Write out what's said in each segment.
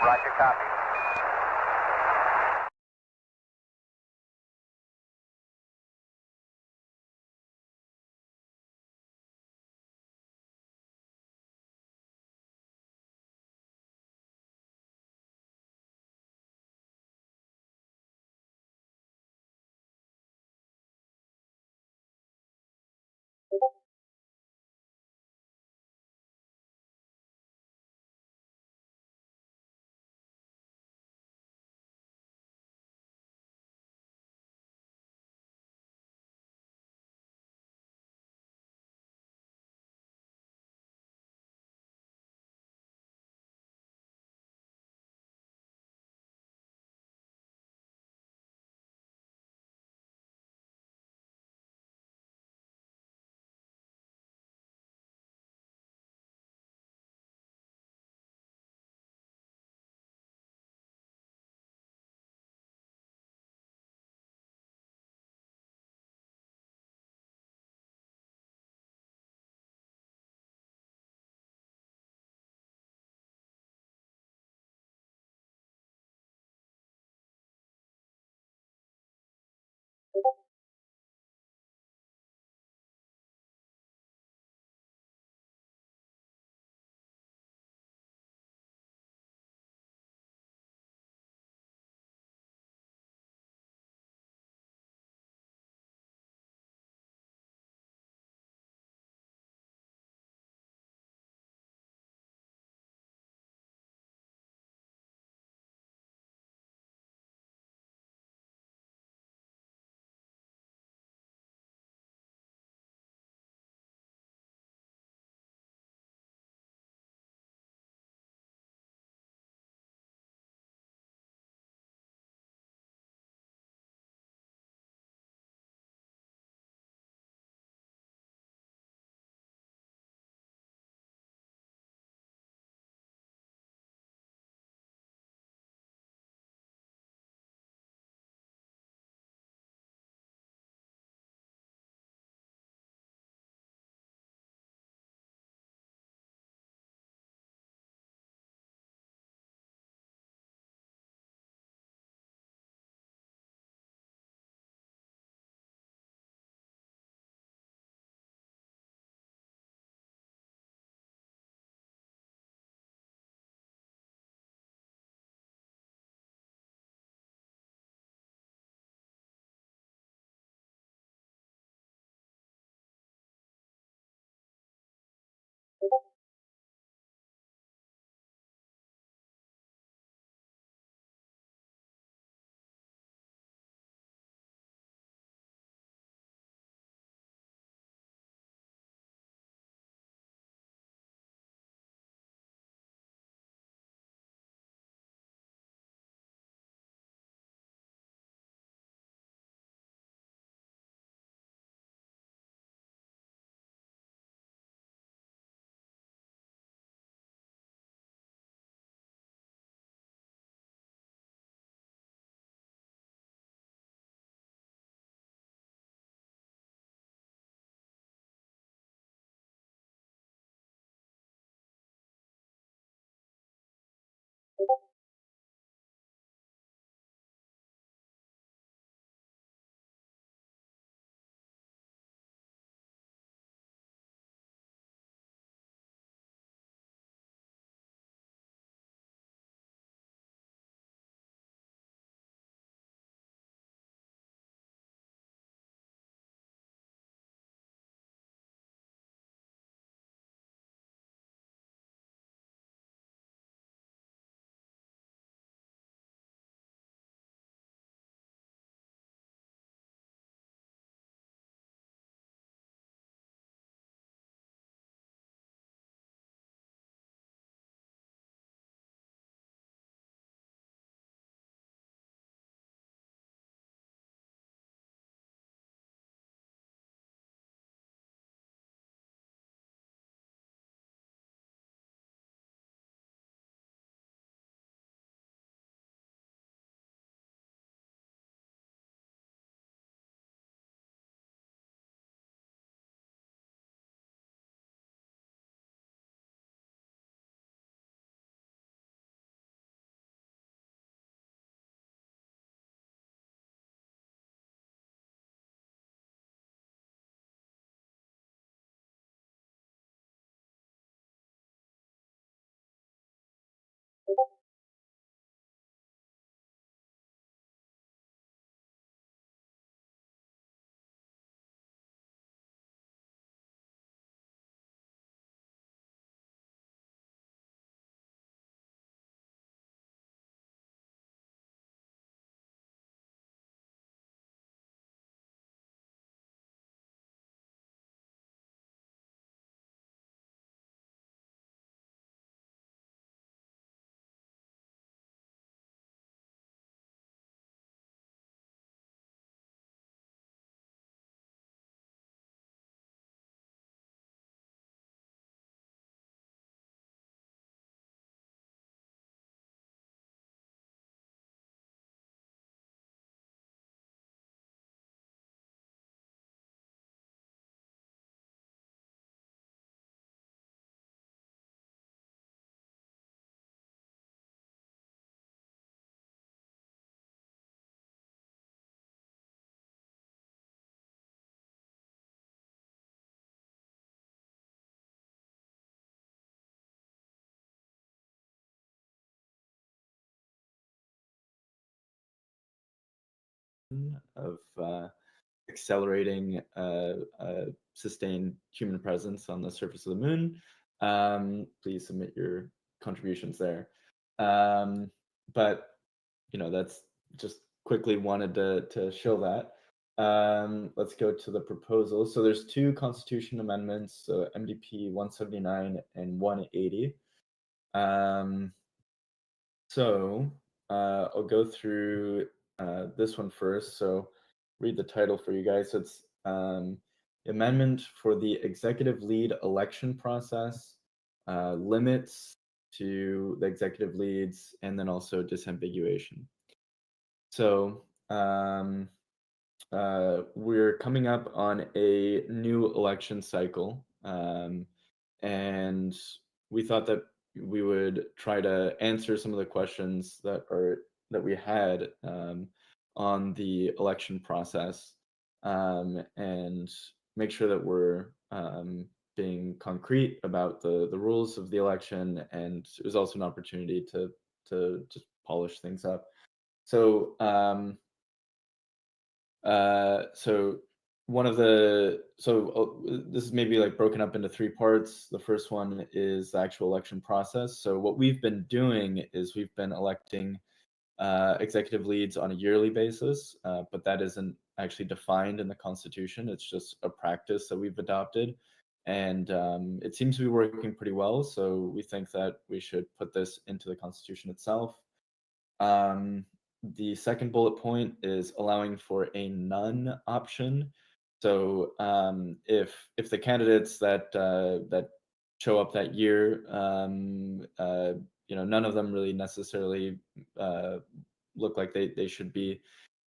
Roger, copy. of accelerating sustained human presence on the surface of the moon. Please submit your contributions there. But that's just quickly wanted to show that. Let's go to the proposal. So there's two constitution amendments, so MDP 179 and 180. So I'll go through this one first. So read the title for you guys. So it's amendment for the executive lead election process, limits to the executive leads, and then also disambiguation. So we're coming up on a new election cycle, and we thought that we would try to answer some of the questions that we had on the election process, and make sure that we're being concrete about the rules of the election, and it was also an opportunity to just polish things up. So this is maybe like broken up into three parts. The first one is the actual election process. So what we've been doing is we've been electing executive leads on a yearly basis, but that isn't actually defined in the Constitution. It's just a practice that we've adopted, and it seems to be working pretty well. So we think that we should put this into the Constitution itself. The second bullet point is allowing for a none option. So if the candidates that show up that year, none of them really necessarily look like they should be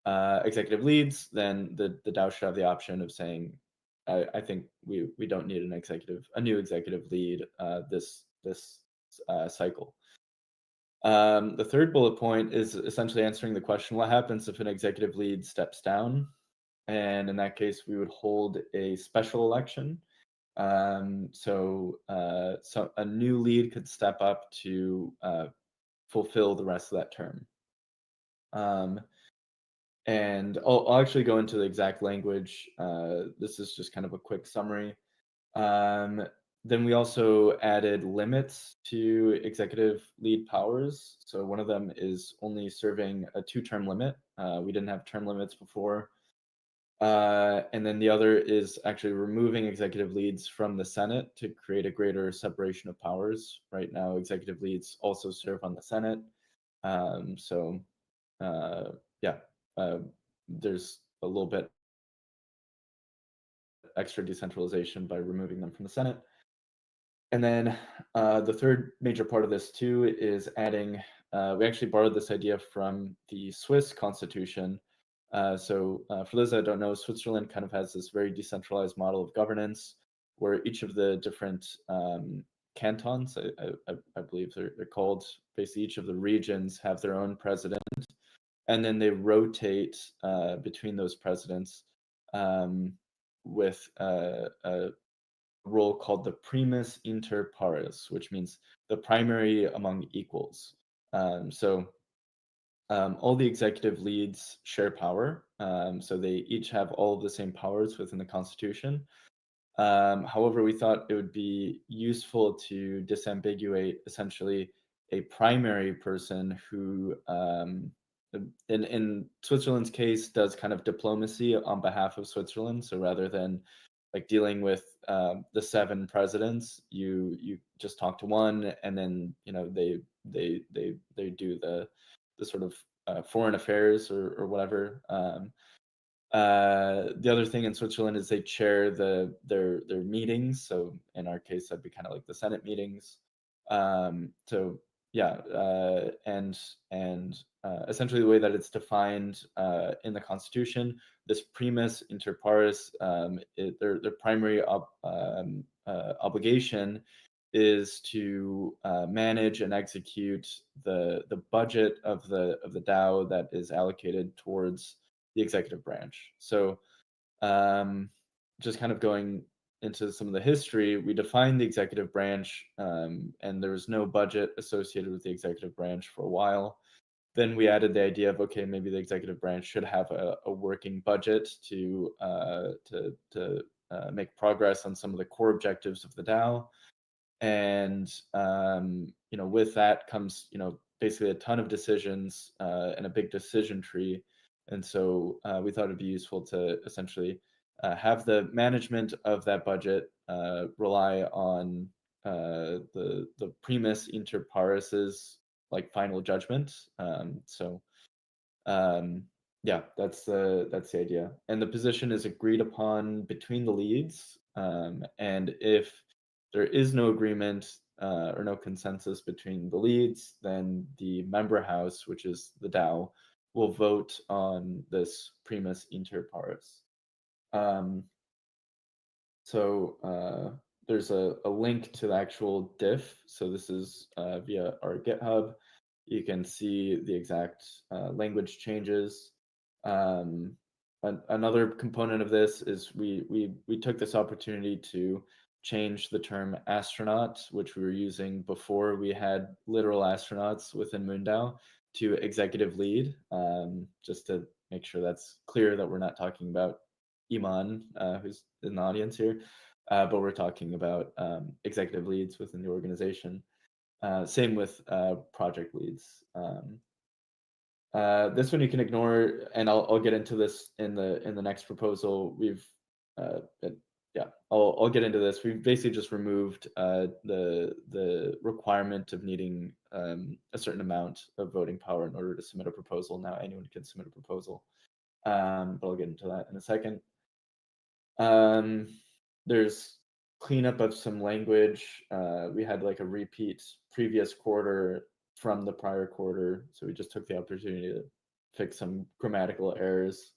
executive leads, then the DAO should have the option of saying, I think we don't need a new executive lead this cycle. The third bullet point is essentially answering the question, what happens if an executive lead steps down? And in that case, we would hold a special election. So a new lead could step up to fulfill the rest of that term. And I'll actually go into the exact language. This is just kind of a quick summary. Then we also added limits to executive lead powers. So one of them is only serving a 2-term limit. We didn't have term limits before. And then the other is actually removing executive leads from the Senate to create a greater separation of powers. Right now, executive leads also serve on the Senate. There's a little bit extra decentralization by removing them from the Senate. And then the third major part of this too is adding, we actually borrowed this idea from the Swiss constitution. So for those that don't know, Switzerland kind of has this very decentralized model of governance where each of the different cantons, I believe they're called, basically each of the regions have their own president, and then they rotate between those presidents with a role called the primus inter pares, which means the primary among equals. So all the executive leads share power, so they each have all of the same powers within the Constitution. However, we thought it would be useful to disambiguate essentially a primary person who, in Switzerland's case, does kind of diplomacy on behalf of Switzerland. So rather than like dealing with the 7 presidents, you just talk to one, and then they do the sort of foreign affairs or whatever. The other thing in Switzerland is they chair their meetings. So in our case, that'd be kind of like the Senate meetings. So yeah, and essentially the way that it's defined in the Constitution, this primus inter pares, their primary obligation is to manage and execute the budget of the DAO that is allocated towards the executive branch. So just kind of going into some of the history, we defined the executive branch, and there was no budget associated with the executive branch for a while. then we added the idea of, okay, maybe the executive branch should have a working budget to make progress on some of the core objectives of the DAO. And with that comes basically a ton of decisions and a big decision tree. And so we thought it'd be useful to essentially have the management of that budget rely on the primus inter pares's like final judgment. Yeah, that's the idea. And the position is agreed upon between the leads. And if there is no agreement or no consensus between the leads, then the member house, which is the DAO, will vote on this primus inter pares. There's a link to the actual diff. So this is via our GitHub. You can see the exact language changes. Another component of this is we took this opportunity to change the term astronaut, which we were using before we had literal astronauts within MoonDAO, to executive lead, just to make sure that's clear that we're not talking about Iman, who's in the audience here, but we're talking about executive leads within the organization. Same with project leads. This one you can ignore, and I'll get into this in the next proposal. I'll get into this. We've basically just removed the requirement of needing a certain amount of voting power in order to submit a proposal. Now anyone can submit a proposal, but I'll get into that in a second. There's cleanup of some language. We had like a repeat previous quarter from the prior quarter, so we just took the opportunity to fix some grammatical errors.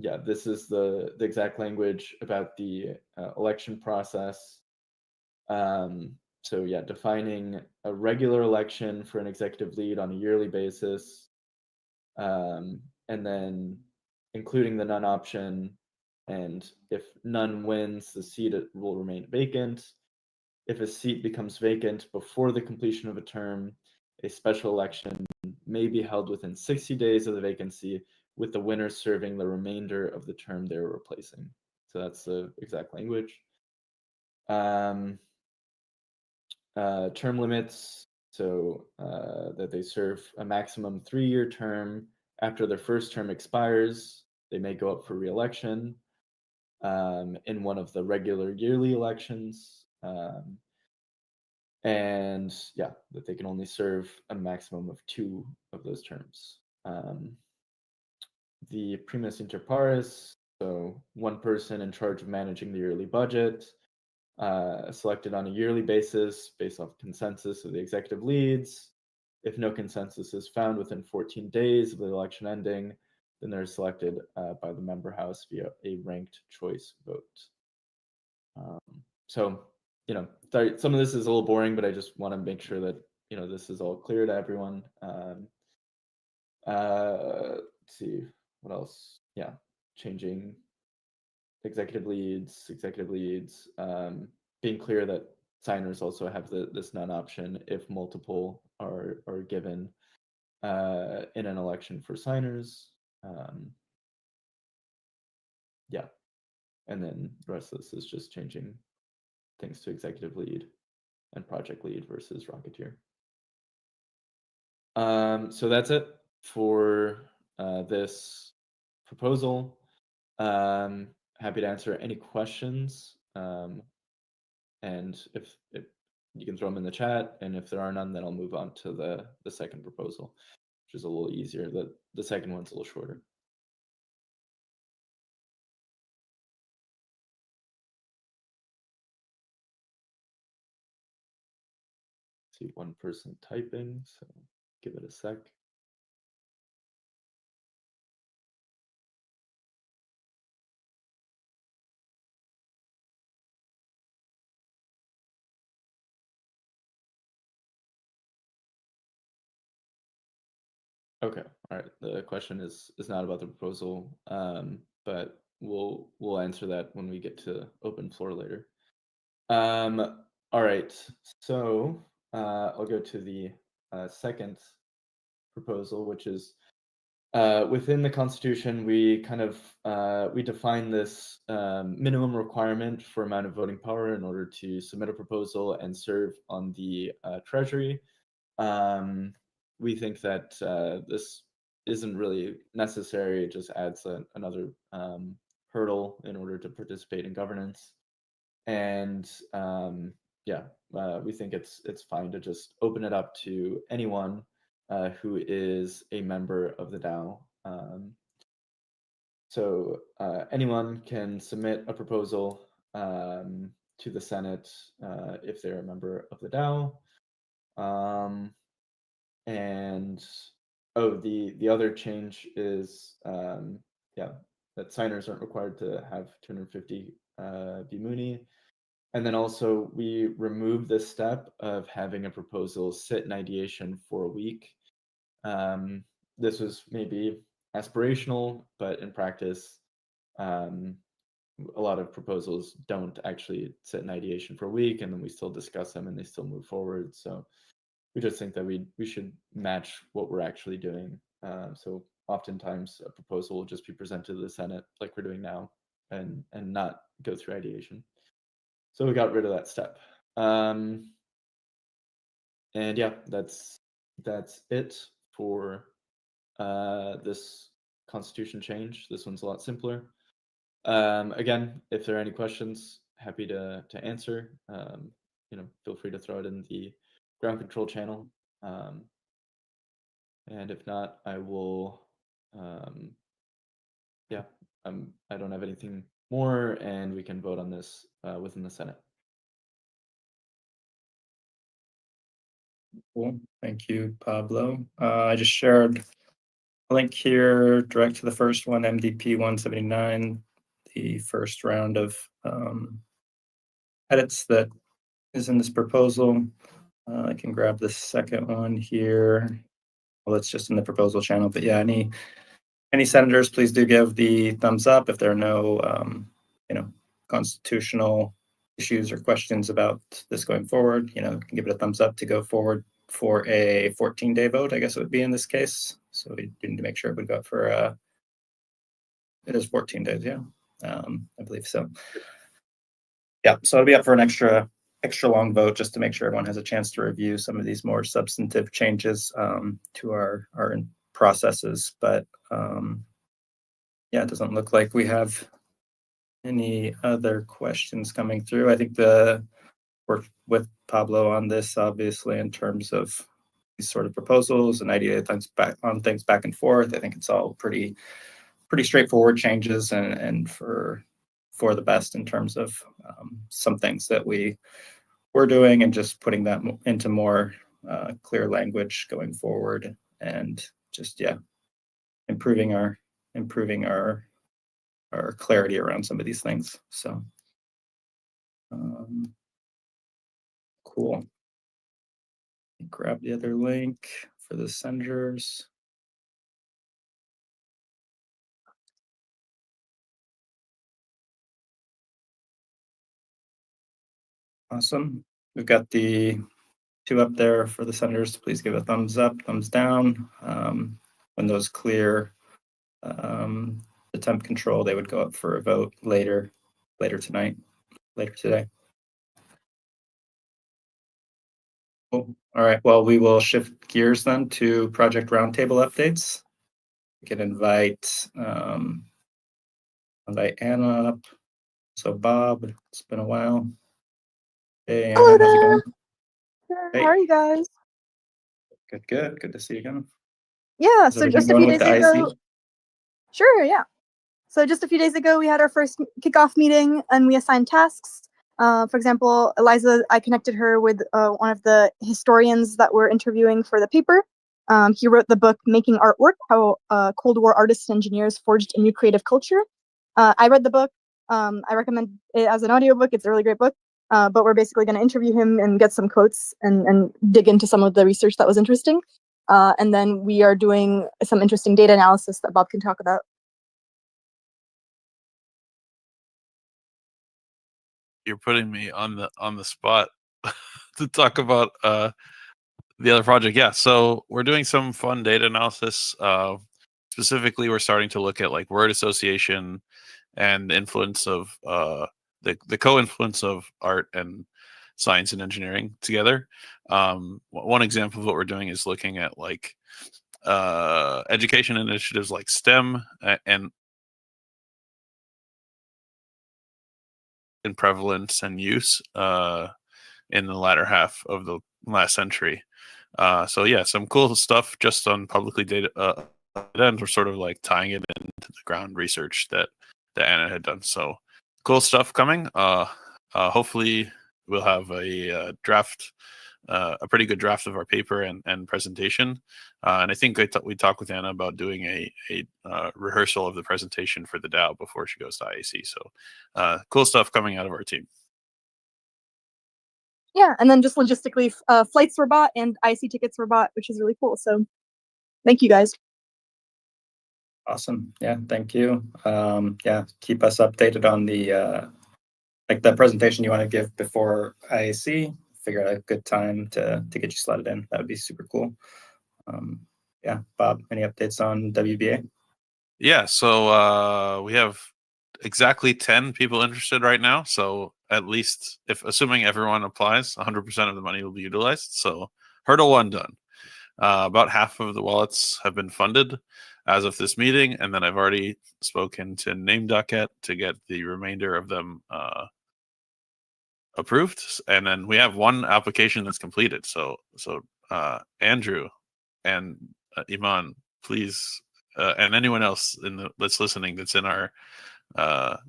Yeah, this is the exact language about the election process. So yeah, defining a regular election for an executive lead on a yearly basis, and then including the none option. And if none wins, the seat will remain vacant. If a seat becomes vacant before the completion of a term, a special election may be held within 60 days of the vacancy, with the winner serving the remainder of the term they're replacing. So that's the exact language. Term limits, so that they serve a maximum 3-year term. After their first term expires, they may go up for re-election in one of the regular yearly elections. And yeah, that they can only serve a maximum of 2 of those terms. The primus inter pares, so one person in charge of managing the yearly budget, selected on a yearly basis based off consensus of the executive leads. If no consensus is found within 14 days of the election ending, then they're selected by the member house via a ranked choice vote. So, sorry, some of this is a little boring, but I just want to make sure that, this is all clear to everyone. Let's see, what else? Yeah, changing executive leads, being clear that signers also have this none option if multiple are given in an election for signers. Yeah, and then the rest of this is just changing things to executive lead and project lead versus Rocketeer. So that's it for this proposal. Happy to answer any questions. And if you can throw them in the chat, and if there are none, then I'll move on to the second proposal, which is a little easier. The second one's a little shorter. See one person typing, so give it a sec. Okay, all right. The question is not about the proposal, but we'll answer that when we get to open floor later. All right, so I'll go to the second proposal, which is within the Constitution, we kind of we define this minimum requirement for amount of voting power in order to submit a proposal and serve on the Treasury. We think that this isn't really necessary. It just adds another hurdle in order to participate in governance. And yeah, we think it's fine to just open it up to anyone who is a member of the DAO. So anyone can submit a proposal to the Senate if they're a member of the DAO. And the other change is yeah, that signers aren't required to have 250 BMUNI. And then also we remove the step of having a proposal sit in ideation for a week. This was maybe aspirational, but in practice, a lot of proposals don't actually sit in ideation for a week, and then we still discuss them and they still move forward. So we just think that we should match what we're actually doing. So oftentimes a proposal will just be presented to the Senate like we're doing now and not go through ideation. So we got rid of that step. And yeah, that's it for this Constitution change. This one's a lot simpler. Again, if there are any questions, happy to answer. Feel free to throw it in the ground control channel. And if not, I will, yeah, I don't have anything more, and we can vote on this within the Senate. Cool. Thank you, Pablo. I just shared a link here direct to the first one, MDP 179, the first round of edits that is in this proposal. I can grab the second one here. Well, it's just in the proposal channel, but yeah, any senators, please do give the thumbs up if there are no constitutional issues or questions about this going forward. Can give it a thumbs up to go forward for a 14-day vote, I guess it would be in this case. So we need to make sure it would go for it is 14 days, yeah. I believe so. Yeah, so it'll be up for an extra long vote just to make sure everyone has a chance to review some of these more substantive changes to our processes. But yeah, it doesn't look like we have any other questions coming through. I think we're with Pablo on this, obviously, in terms of these sort of proposals and idea things back and forth. I think it's all pretty straightforward changes and for the best in terms of some things that we're doing and just putting that into more clear language going forward and just improving our clarity around some of these things. So cool. Grab the other link for the senators. Awesome. We've got the 2 up there for the senators. Please give a thumbs up, thumbs down. When those clear the temp control, they would go up for a vote later today. Cool. All right. Well, we will shift gears then to project roundtable updates. We can invite Anna up. So Bob, it's been a while. Hey, Anna, how's it going? Hey. How are you guys? Good. Good to see you again. Yeah. So just a few days ago. Sure. Yeah. So just a few days ago, we had our first kickoff meeting, and we assigned tasks. For example, Eliza, I connected her with one of the historians that we're interviewing for the paper. He wrote the book Making Artwork: How Cold War Artists and Engineers Forged a New Creative Culture. I read the book. I recommend it as an audiobook. It's a really great book. But we're basically going to interview him and get some quotes and dig into some of the research that was interesting. And then we are doing some interesting data analysis that Bob can talk about. You're putting me on the spot to talk about The other project, yeah. So we're doing some fun data analysis. Specifically, we're starting to look at like word association and the influence of the co-influence of art and science and engineering together. One example of what we're doing is looking at like education initiatives like STEM and in prevalence and use in the latter half of the last century. So yeah, some cool stuff just on publicly data. And we're sort of like tying it into the ground research that Anna had done. So cool stuff coming. Hopefully we'll have a draft, a pretty good draft of our paper and presentation. And I think we talked with Anna about doing a rehearsal of the presentation for the DAO before she goes to IAC. So cool stuff coming out of our team. Yeah, and then just logistically, flights were bought and IC tickets were bought, which is really cool. So thank you guys. Awesome. Yeah, thank you. Yeah, keep us updated on the like the presentation you want to give before IAC. Figure out a good time to get you slotted in. That would be super cool. Yeah, Bob, any updates on WBA? Yeah, so we have exactly 10 people interested right now. So at least, if assuming everyone applies, 100% of the money will be utilized. So hurdle 1 done. About half of the wallets have been funded as of this meeting, and then I've already spoken to NameDucket to get the remainder of them approved. And then we have 1 application that's completed. So Andrew and Iman, please, and anyone else that's listening that's in our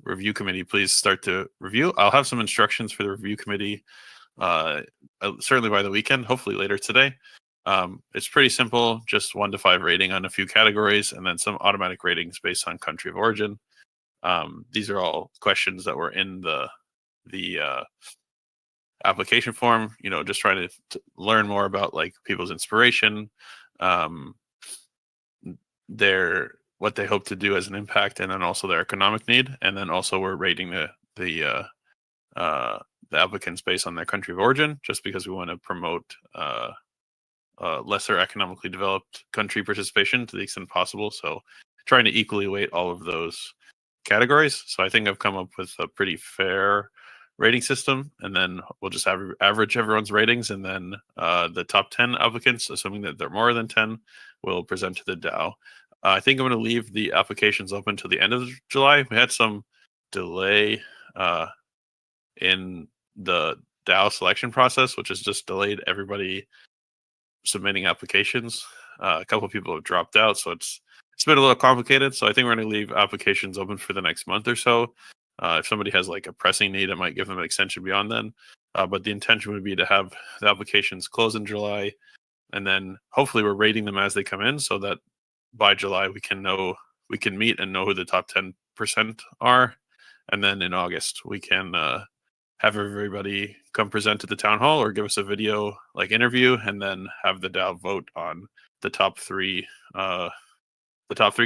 review committee, please start to review. I'll have some instructions for the review committee certainly by the weekend, hopefully later today. It's pretty simple, just 1 to 5 rating on a few categories, and then some automatic ratings based on country of origin. These are all questions that were in the application form. You know, just trying to learn more about like people's inspiration, what they hope to do as an impact, and then also their economic need. And then also we're rating the applicants based on their country of origin, just because we want to promote lesser economically developed country participation to the extent possible. So trying to equally weight all of those categories. So I think I've come up with a pretty fair rating system, and then we'll just average everyone's ratings, and then the top 10 applicants, assuming that they're more than 10, will present to the DAO. I think I'm going to leave the applications open till the end of July. We had some delay in the DAO selection process, which has just delayed everybody submitting applications. A couple of people have dropped out, so it's been a little complicated. So I think we're going to leave applications open for the next month or so. If somebody has like a pressing need, I might give them an extension beyond then. But the intention would be to have the applications close in July, and then hopefully we're rating them as they come in, so that by July we can meet and know who the top 10% are, and then in August we can have everybody come present to the town hall or give us a video like interview, and then have the DAO vote on the top 3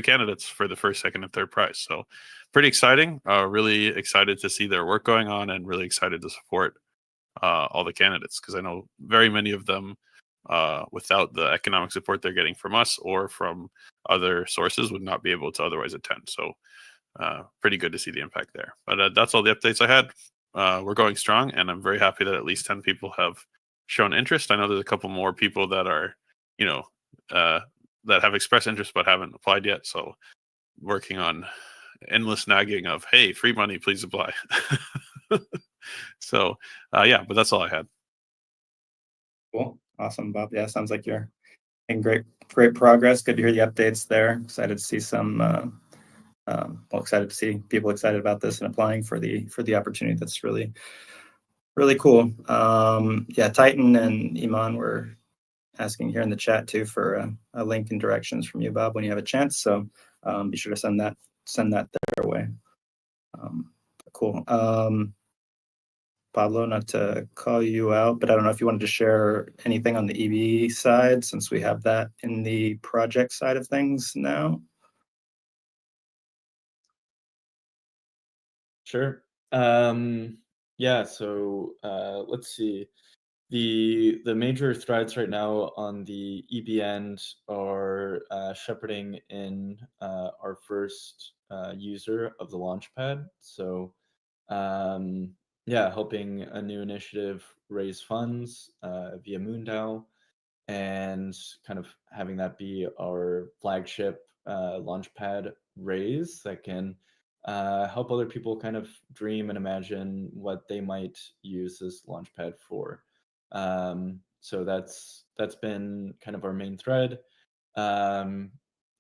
candidates for the first, second, and third prize. So pretty exciting. Really excited to see their work going on, and really excited to support all the candidates, because I know very many of them, without the economic support they're getting from us or from other sources, would not be able to otherwise attend. So pretty good to see the impact there. But that's all the updates I had. We're going strong, and I'm very happy that at least 10 people have shown interest. I know there's a couple more people that are, that have expressed interest but haven't applied yet. So working on endless nagging of, hey, free money, please apply. So yeah, but that's all I had. Cool. Awesome, Bob. Yeah, sounds like you're in great progress. Good to hear the updates there. Excited to see excited to see people excited about this and applying for the opportunity. That's really, really cool. Yeah, Titan and Iman were asking here in the chat too for a link and directions from you, Bob, when you have a chance. So be sure to send that their way. Cool. Pablo, not to call you out, but I don't know if you wanted to share anything on the EV side, since we have that in the project side of things now. Sure. Yeah, so let's see. The major threads right now on the EB end are shepherding in our first user of the Launchpad. So yeah, helping a new initiative raise funds via MoonDAO, and kind of having that be our flagship Launchpad raise that can help other people kind of dream and imagine what they might use this Launchpad for. So that's been kind of our main thread.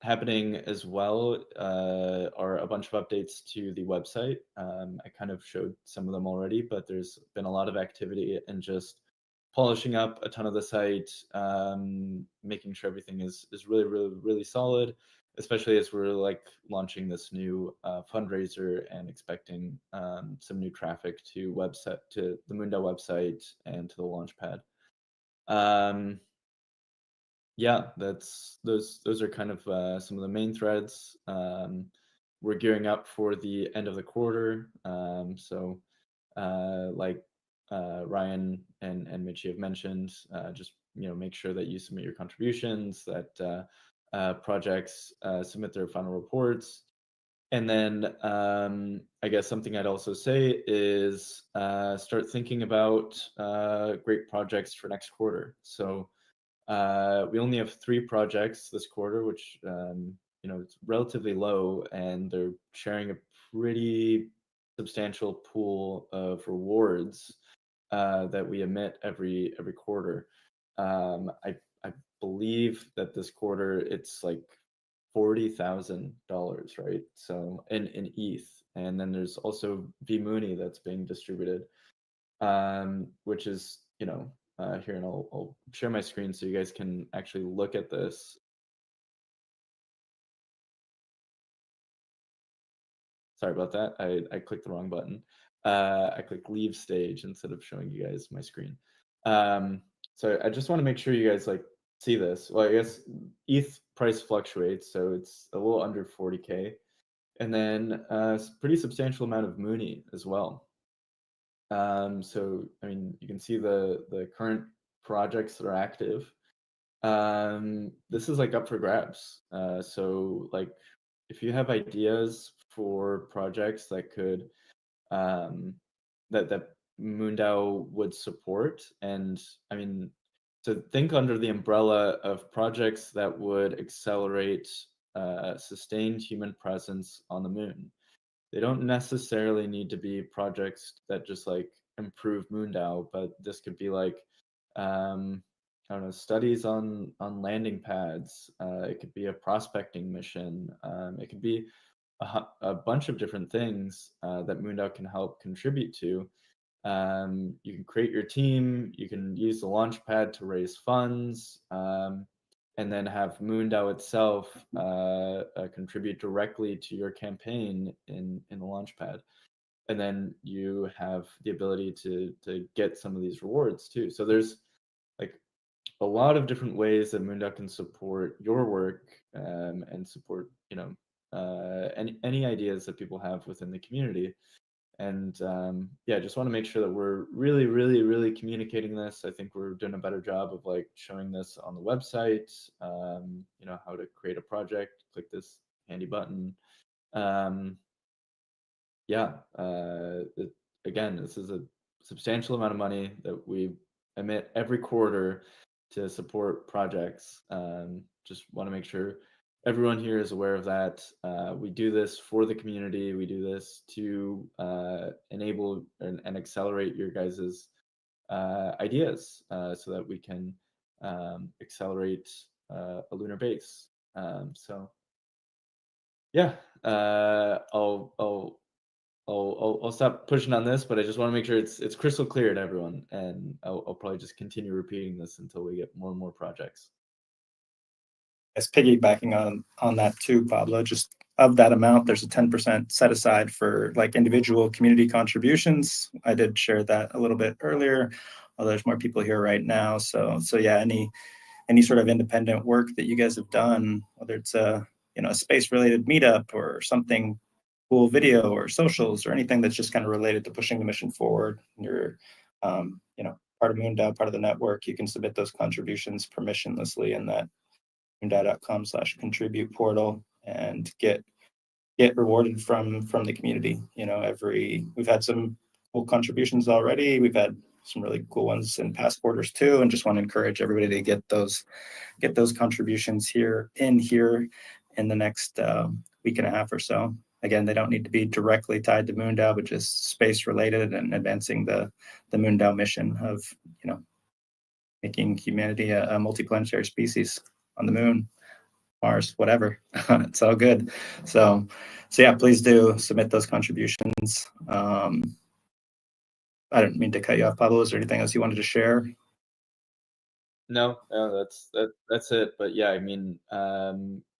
Happening as well are a bunch of updates to the website. I kind of showed some of them already, but there's been a lot of activity and just polishing up a ton of the site, making sure everything is really, really, really solid, especially as we're like launching this new fundraiser and expecting some new traffic to the MoonDAO website and to the Launchpad. Yeah, those are kind of some of the main threads. We're gearing up for the end of the quarter, so like Ryan and Mitchie have mentioned, just make sure that you submit your contributions, that projects submit their final reports. And then I guess something I'd also say is start thinking about great projects for next quarter. So we only have 3 projects this quarter, which it's relatively low, and they're sharing a pretty substantial pool of rewards that we emit every quarter. I believe that this quarter it's like $40,000, right? So in ETH, and then there's also vMooney that's being distributed, which is here, and I'll share my screen so you guys can actually look at this. Sorry about that. I clicked the wrong button. I clicked leave stage instead of showing you guys my screen. So I just want to make sure you guys see this. Well, I guess ETH price fluctuates, so it's a little under 40K, and then a pretty substantial amount of Mooney as well. So I mean, you can see the current projects that are active. This is up for grabs. So if you have ideas for projects that could that MoonDAO would support, and I mean, to think under the umbrella of projects that would accelerate sustained human presence on the moon. They don't necessarily need to be projects that just improve MoonDAO, but this could be I don't know, studies on landing pads. It could be a prospecting mission. It could be a bunch of different things that MoonDAO can help contribute to. You can create your team. You can use the Launchpad to raise funds, and then have MoonDAO itself contribute directly to your campaign in the Launchpad. And then you have the ability to get some of these rewards too. So there's a lot of different ways that MoonDAO can support your work, and support any ideas that people have within the community. And yeah, just want to make sure that we're really, really, really communicating this. I think we're doing a better job of showing this on the website, how to create a project, click this handy button. Yeah, again, this is a substantial amount of money that we emit every quarter to support projects. Just want to make sure everyone here is aware of that. We do this for the community. We do this to enable and accelerate your guys's ideas, so that we can accelerate a lunar base. So yeah, I'll stop pushing on this, but I just want to make sure it's crystal clear to everyone, and I'll probably just continue repeating this until we get more and more projects. As piggybacking on that too, Pablo, just of that amount, there's a 10% set aside for individual community contributions. I did share that a little bit earlier, although there's more people here right now. So yeah, any sort of independent work that you guys have done, whether it's a space related meetup or something cool, video or socials or anything that's just kind of related to pushing the mission forward, you're part of MoonDAO, part of the network, you can submit those contributions permissionlessly in that moondao.com/contribute portal and get rewarded from the community. You know, we've had some cool contributions already. We've had some really cool ones in past quarters too, and just want to encourage everybody to get those contributions here in the next week and a half or so. Again, they don't need to be directly tied to MoonDAO, but just space related and advancing the MoonDAO mission of, you know, making humanity a multiplanetary species on the moon, Mars, whatever. It's all good. So yeah, please do submit those contributions. I don't mean to cut you off, Pablo. Is there anything else you wanted to share? No, that's it. But yeah, I mean,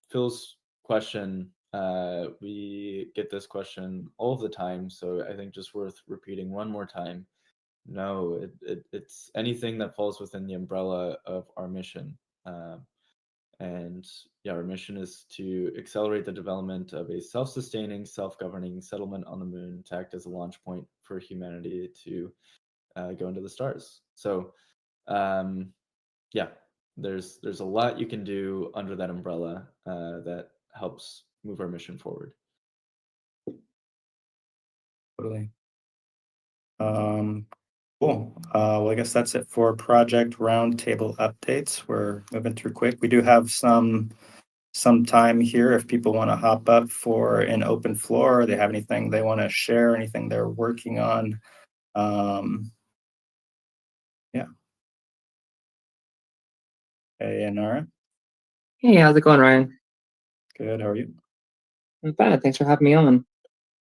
Phil's question, we get this question all the time, so I think just worth repeating one more time. No, it's anything that falls within the umbrella of our mission. And yeah, our mission is to accelerate the development of a self-sustaining, self-governing settlement on the moon to act as a launch point for humanity to go into the stars. So yeah, there's a lot you can do under that umbrella that helps move our mission forward. Totally. Cool. Well, I guess that's it for project roundtable updates. We're moving through quick. We do have some time here if people want to hop up for an open floor, or they have anything they want to share, anything they're working on. Yeah. Hey, Anara. Hey, how's it going, Ryan? Good. How are you? Not bad. Thanks for having me on.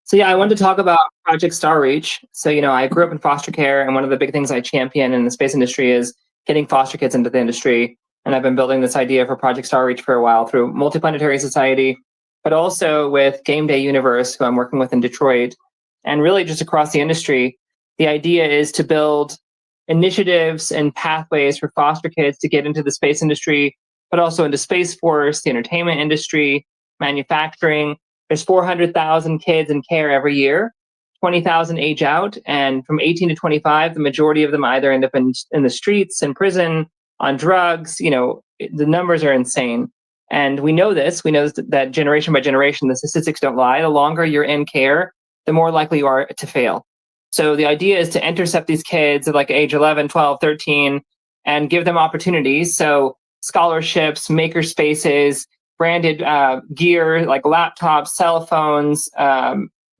So yeah, I wanted to talk about Project Starreach. So, you know, I grew up in foster care, and one of the big things I champion in the space industry is getting foster kids into the industry. And I've been building this idea for Project Starreach for a while through Multiplanetary Society, but also with Game Day Universe, who I'm working with in Detroit, and really just across the industry. The idea is to build initiatives and pathways for foster kids to get into the space industry, but also into Space Force, the entertainment industry, manufacturing. There's 400,000 kids in care every year, 20,000 age out, and from 18 to 25, the majority of them either end up in the streets, in prison, on drugs. You know, the numbers are insane. And we know this. We know that generation by generation, the statistics don't lie. The longer you're in care, the more likely you are to fail. So the idea is to intercept these kids at like age 11, 12, 13, and give them opportunities. So scholarships, maker spaces, branded gear like laptops, cell phones,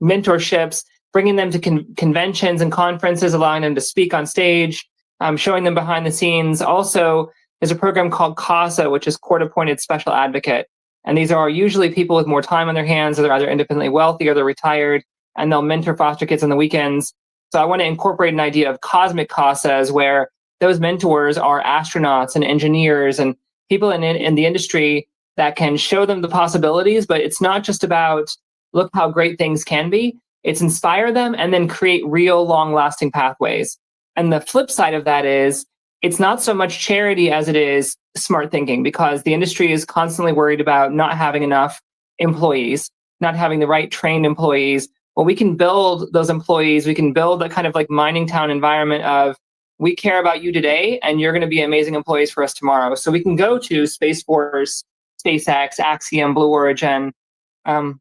mentorships, bringing them to conventions and conferences, allowing them to speak on stage, showing them behind the scenes. Also, there's a program called CASA, which is Court Appointed Special Advocate. And these are usually people with more time on their hands, or they're either independently wealthy or they're retired, and they'll mentor foster kids on the weekends. So I want to incorporate an idea of cosmic CASAs, where those mentors are astronauts and engineers and people in the industry that can show them the possibilities. But it's not just about, look how great things can be. It's inspire them and then create real long-lasting pathways. And the flip side of that is, it's not so much charity as it is smart thinking, because the industry is constantly worried about not having enough employees, not having the right trained employees. Well, we can build those employees. We can build a kind of like mining town environment of, we care about you today, and you're going to be amazing employees for us tomorrow. So we can go to Space Force, SpaceX, Axiom, Blue Origin, and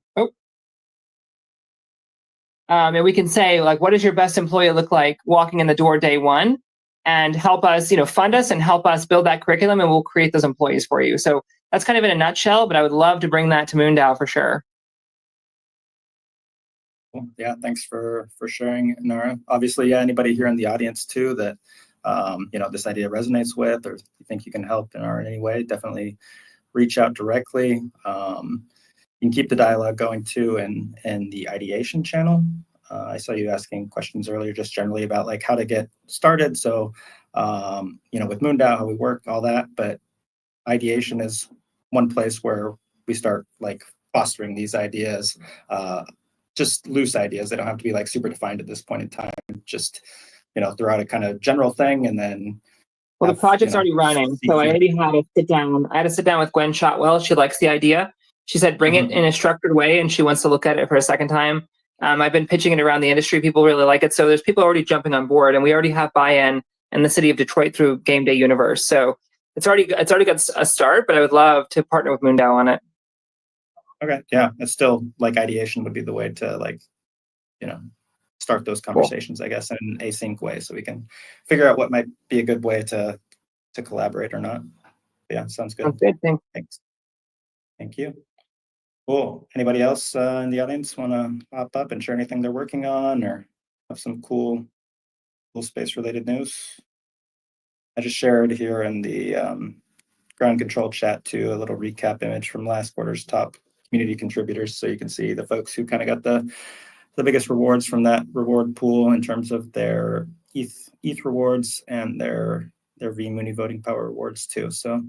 we can say, like, what does your best employee look like walking in the door day one? And help us, you know, fund us and help us build that curriculum, and we'll create those employees for you. So that's kind of in a nutshell, but I would love to bring that to MoonDAO for sure. Cool. Yeah, thanks for sharing, Nara. Obviously, yeah, anybody here in the audience too that you know, this idea resonates with, or you think you can help Nara in any way, definitely reach out directly. You can keep the dialogue going too in the ideation channel. I saw you asking questions earlier, just generally about like how to get started. So, you know, with MoonDAO, how we work, all that. But ideation is one place where we start like fostering these ideas, just loose ideas. They don't have to be like super defined at this point in time. Just, you know, throw out a kind of general thing, and then. Well, the project's already running, so I already had a sit down. I had a sit down with Gwen Shotwell. She likes the idea. She said, bring it in a structured way, and she wants to look at it for a second time. I've been pitching it around the industry. People really like it. So there's people already jumping on board, and we already have buy-in, and the city of Detroit through Game Day Universe. So it's already got a start, but I would love to partner with MoonDAO on it. Okay, yeah, it's still like ideation would be the way to like, start those conversations, I guess, in an async way, so we can figure out what might be a good way to collaborate or not. Yeah, sounds good. Sounds good. Thanks. Thank you. Cool. Anybody else in the audience want to pop up and share anything they're working on or have some cool space-related news? I just shared here in the ground control chat too a little recap image from last quarter's top community contributors, so you can see the folks who kind of got the biggest rewards from that reward pool in terms of their ETH rewards and their vMooney voting power rewards too. So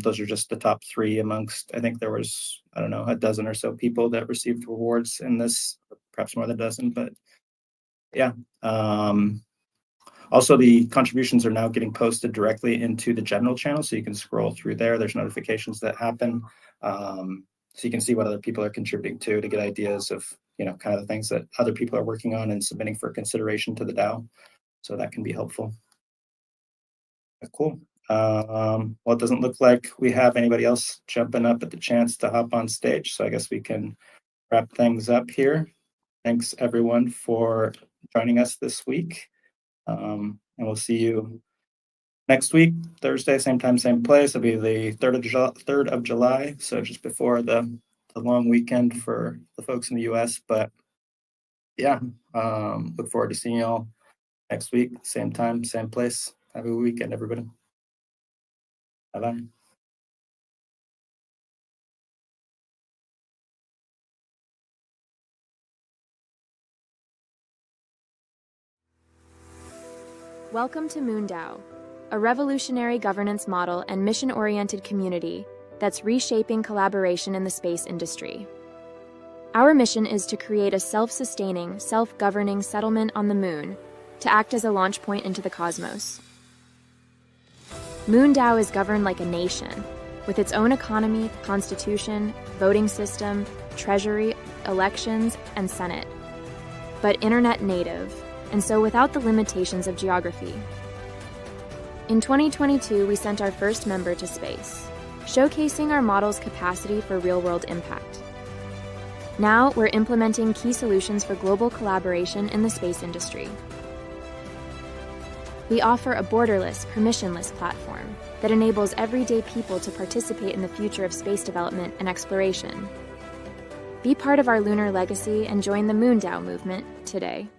those are just the top 3 amongst, I think there was, I don't know, a dozen or so people that received rewards in this, perhaps more than a dozen, but yeah. Also, the contributions are now getting posted directly into the general channel, so you can scroll through there. There's notifications that happen. So you can see what other people are contributing to get ideas of, kind of the things that other people are working on and submitting for consideration to the DAO. So that can be helpful. Cool. Well, it doesn't look like we have anybody else jumping up at the chance to hop on stage. So I guess we can wrap things up here. Thanks everyone for joining us this week. And we'll see you next week, Thursday, same time, same place. It'll be the 3rd of July. So just before the long weekend for the folks in the US. But yeah, look forward to seeing you all next week, same time, same place. Have a good weekend, everybody. Bye-bye. Welcome to MoonDAO, a revolutionary governance model and mission-oriented community that's reshaping collaboration in the space industry. Our mission is to create a self-sustaining, self-governing settlement on the moon to act as a launch point into the cosmos. MoonDAO is governed like a nation, with its own economy, constitution, voting system, treasury, elections, and senate, but internet native, and so without the limitations of geography. In 2022, we sent our first member to space, showcasing our model's capacity for real-world impact. Now, we're implementing key solutions for global collaboration in the space industry. We offer a borderless, permissionless platform that enables everyday people to participate in the future of space development and exploration. Be part of our lunar legacy and join the MoonDAO movement today.